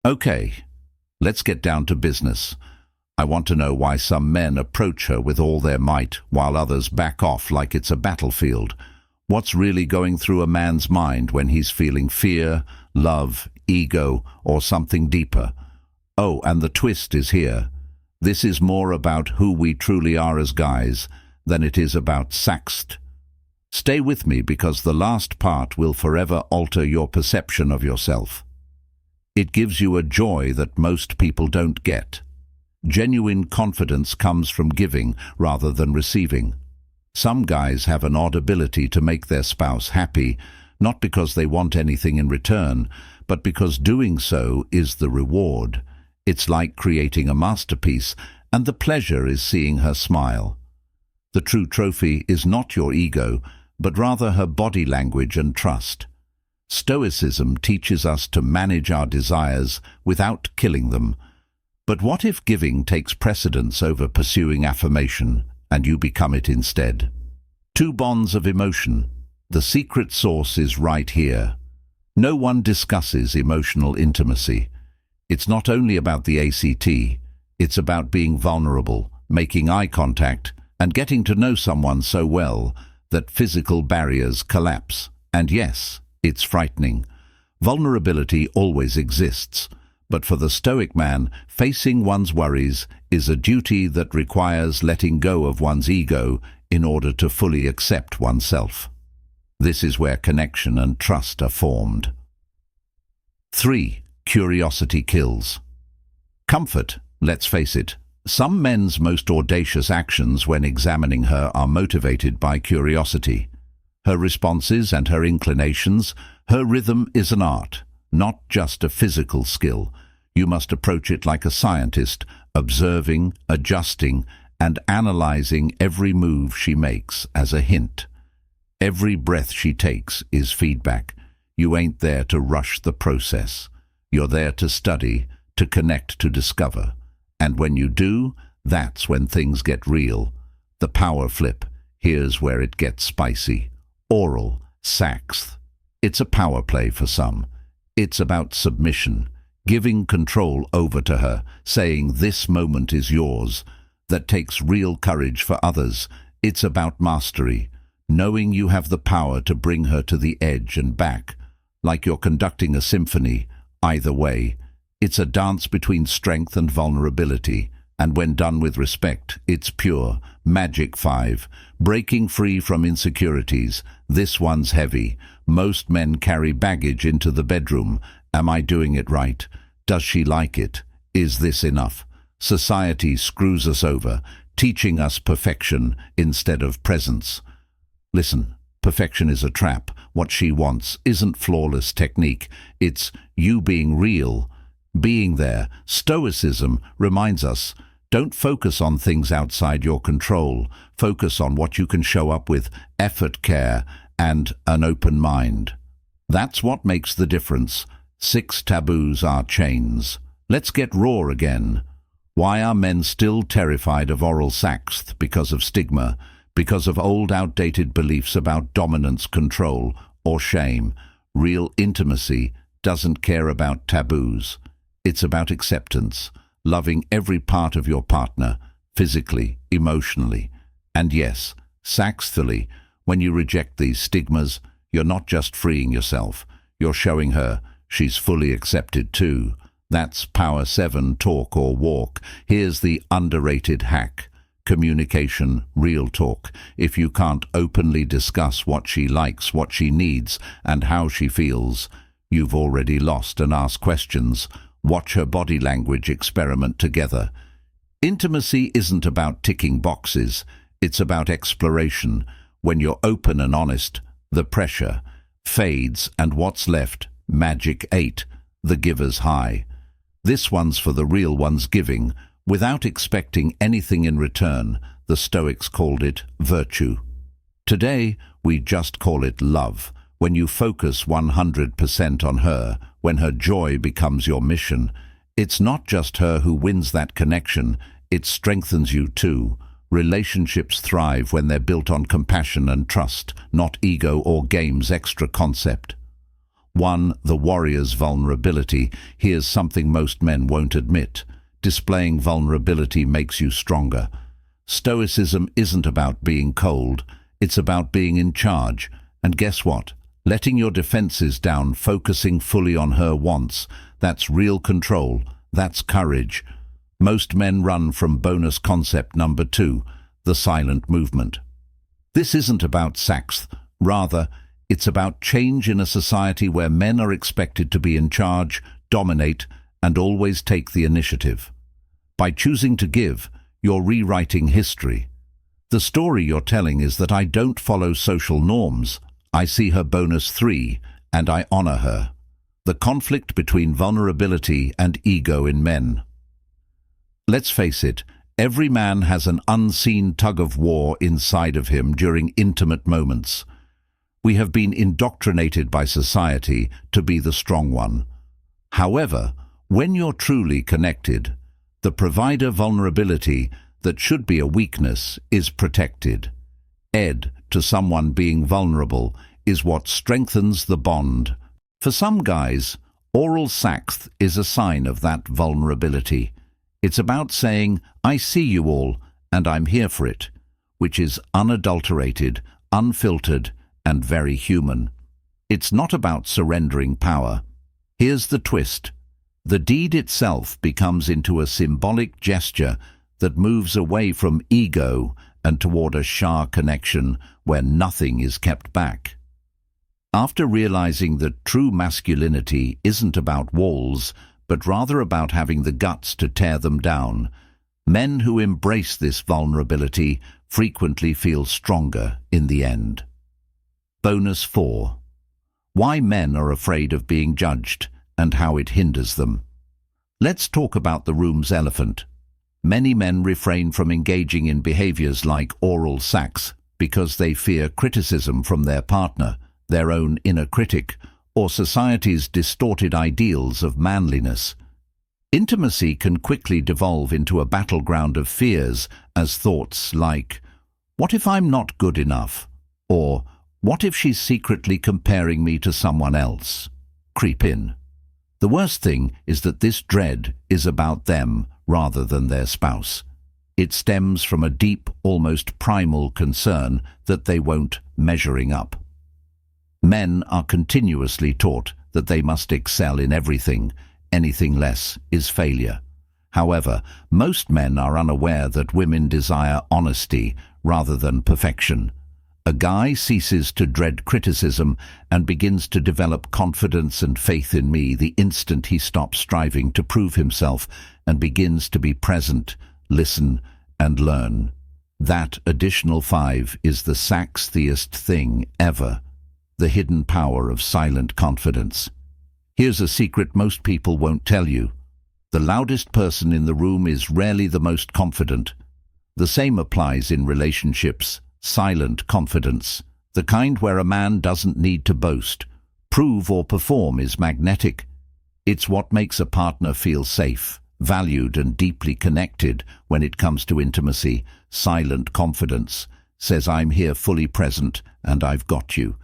Okay, let's get down to business. I want to know why some men approach her with all their might while others back off like it's a battlefield. What's really going through a man's mind when he's feeling fear, love, ego, or something deeper? Oh, and the twist is here. This is more about who we truly are as guys than it is about sext. Stay with me because the last part will forever alter your perception of yourself. It gives you a joy that most people don't get. Genuine confidence comes from giving rather than receiving. Some guys have an odd ability to make their spouse happy, not because they want anything in return, but because doing so is the reward. It's like creating a masterpiece, and the pleasure is seeing her smile. The true trophy is not your ego, but rather her body language and trust. Stoicism teaches us to manage our desires without killing them. But what if giving takes precedence over pursuing affirmation, and you become it instead? Two bonds of emotion. The secret sauce is right here. No one discusses emotional intimacy. It's not only about the ACT, it's about being vulnerable, making eye contact, and getting to know someone so well that physical barriers collapse. And yes, it's frightening. Vulnerability always exists, but for the Stoic man, facing one's worries is a duty that requires letting go of one's ego in order to fully accept oneself. This is where connection and trust are formed. 3. Curiosity kills. Comfort, let's face it. Some men's most audacious actions when examining her are motivated by curiosity. Her responses and her inclinations, her rhythm is an art, not just a physical skill. You must approach it like a scientist, observing, adjusting, and analyzing every move she makes as a hint. Every breath she takes is feedback. You ain't there to rush the process. You're there to study, to connect, to discover. And when you do, that's when things get real. The power flip, here's where it gets spicy. Oral, sext. It's a power play for some. It's about submission, giving control over to her, saying this moment is yours. That takes real courage for others. It's about mastery, knowing you have the power to bring her to the edge and back, like you're conducting a symphony. Either way, it's a dance between strength and vulnerability, and when done with respect, it's pure, magic 5, breaking free from insecurities. This one's heavy. Most men carry baggage into the bedroom. Am I doing it right? Does she like it? Is this enough? Society screws us over, teaching us perfection instead of presence. Listen, perfection is a trap. What she wants isn't flawless technique. It's you being real, being there. Stoicism reminds us, don't focus on things outside your control. Focus on what you can show up with effort, care, and an open mind. That's what makes the difference. 6 taboos are chains. Let's get raw again. Why are men still terrified of oral sex? Because of stigma, because of old outdated beliefs about dominance, control, or shame. Real intimacy doesn't care about taboos. It's about acceptance, loving every part of your partner, physically, emotionally. And yes, sexually, when you reject these stigmas, you're not just freeing yourself, you're showing her she's fully accepted too. That's Power 7, talk or walk. Here's the underrated hack. Communication, real talk. If you can't openly discuss what she likes, what she needs, and how she feels, you've already lost. And ask questions. Watch her body language, experiment together. Intimacy isn't about ticking boxes. It's about exploration. When you're open and honest, the pressure fades, and what's left? Magic 8, the giver's high. This one's for the real ones, giving without expecting anything in return. The Stoics called it virtue. Today, we just call it love. When you focus 100% on her, when her joy becomes your mission, it's not just her who wins that connection, it strengthens you too. Relationships thrive when they're built on compassion and trust, not ego or game's extra concept. 1. The warrior's vulnerability. Here's something most men won't admit. Displaying vulnerability makes you stronger. Stoicism isn't about being cold, it's about being in charge. And guess what? Letting your defenses down, focusing fully on her wants. That's real control. That's courage. Most men run from bonus concept number 2, the silent movement. This isn't about sex. Rather, it's about change in a society where men are expected to be in charge, dominate, and always take the initiative. By choosing to give, you're rewriting history. The story you're telling is that I don't follow social norms. I see her bonus 3, and I honor her. The conflict between vulnerability and ego in men. Let's face it, every man has an unseen tug-of-war inside of him during intimate moments. We have been indoctrinated by society to be the strong one. However, when you're truly connected, the provider vulnerability that should be a weakness is protected. To someone being vulnerable is what strengthens the bond. For some guys, oral sex is a sign of that vulnerability. It's about saying, I see you all, and I'm here for it, which is unadulterated, unfiltered, and very human. It's not about surrendering power. Here's the twist. The deed itself becomes into a symbolic gesture that moves away from ego and toward a Shah connection where nothing is kept back. After realizing that true masculinity isn't about walls, but rather about having the guts to tear them down, men who embrace this vulnerability frequently feel stronger in the end. Bonus 4. Why men are afraid of being judged and how it hinders them. Let's talk about the room's elephant. Many men refrain from engaging in behaviors like oral sex because they fear criticism from their partner, their own inner critic, or society's distorted ideals of manliness. Intimacy can quickly devolve into a battleground of fears as thoughts like, what if I'm not good enough? Or, what if she's secretly comparing me to someone else? Creep in. The worst thing is that this dread is about them rather than their spouse. It stems from a deep, almost primal concern that they won't measuring up. Men are continuously taught that they must excel in everything. Anything less is failure. However, most men are unaware that women desire honesty rather than perfection. A guy ceases to dread criticism and begins to develop confidence and faith in me the instant he stops striving to prove himself and begins to be present, listen, and learn. That additional 5 is the sexiest thing ever, the hidden power of silent confidence. Here's a secret most people won't tell you. The loudest person in the room is rarely the most confident. The same applies in relationships. Silent confidence, the kind where a man doesn't need to boast, prove or perform, is magnetic. It's what makes a partner feel safe, valued and deeply connected when it comes to intimacy. Silent confidence says I'm here fully present and I've got you.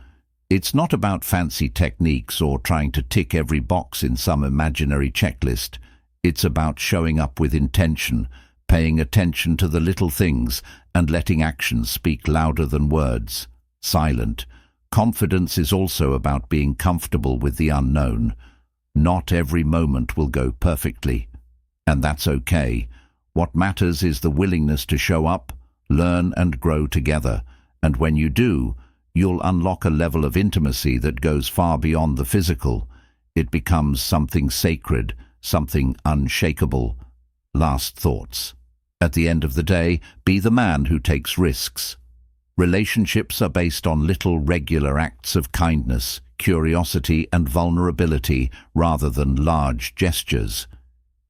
It's not about fancy techniques or trying to tick every box in some imaginary checklist. It's about showing up with intention, paying attention to the little things, and letting actions speak louder than words. Silent confidence is also about being comfortable with the unknown. Not every moment will go perfectly, and that's okay. What matters is the willingness to show up, learn and grow together, and when you do, you'll unlock a level of intimacy that goes far beyond the physical. It becomes something sacred, something unshakable. Last thoughts. At the end of the day, be the man who takes risks. Relationships are based on little regular acts of kindness, curiosity and vulnerability rather than large gestures.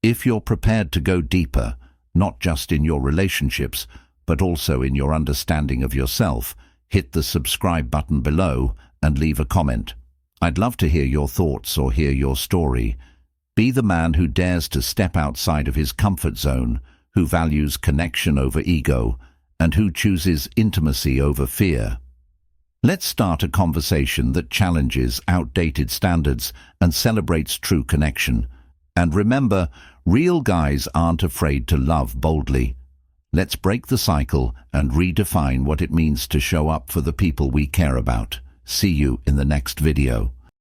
If you're prepared to go deeper, not just in your relationships, but also in your understanding of yourself, hit the subscribe button below and leave a comment. I'd love to hear your thoughts or hear your story. Be the man who dares to step outside of his comfort zone, who values connection over ego, and who chooses intimacy over fear. Let's start a conversation that challenges outdated standards and celebrates true connection. And remember, real guys aren't afraid to love boldly. Let's break the cycle and redefine what it means to show up for the people we care about. See you in the next video.